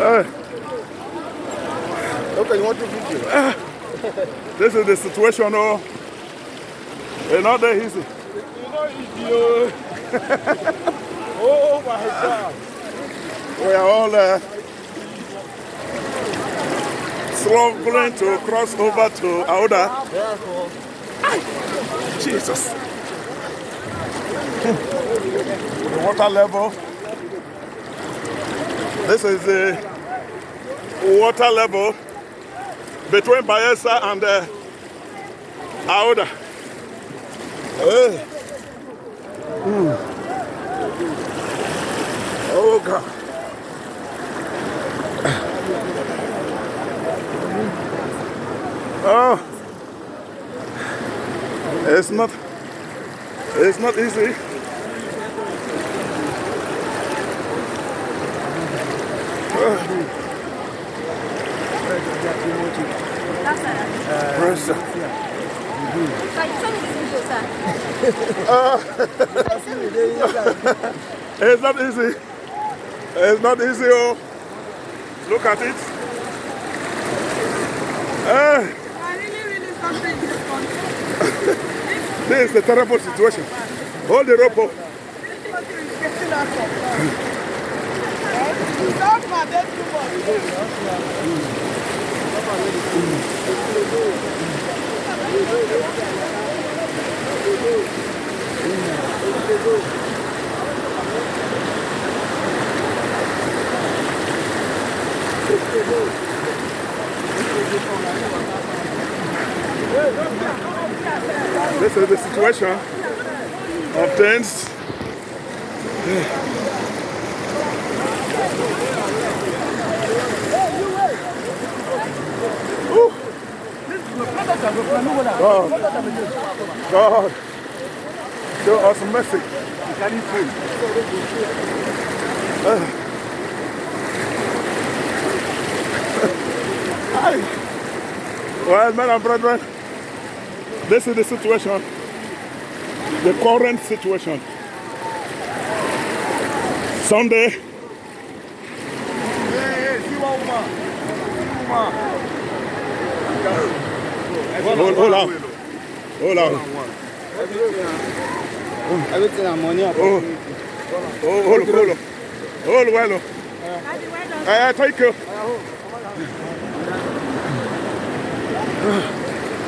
Okay, you want to video? This is the situation, oh. It's not that easy. Oh my God. We are all struggling to cross over to Ahoada. Jesus. The water level. This is the water level between Bayelsa and Ahoada. Oh God. Oh, it's not easy. Pressure. It's not easy. It's not easy. Oh, look at it. This is a terrible situation. Hold the rope up. This is the situation of things. God, show us mercy. Well, men and brethren, this is the situation, the current situation. Sunday. Hold on. Hold on. Everything I'm money. Hold well. Take you.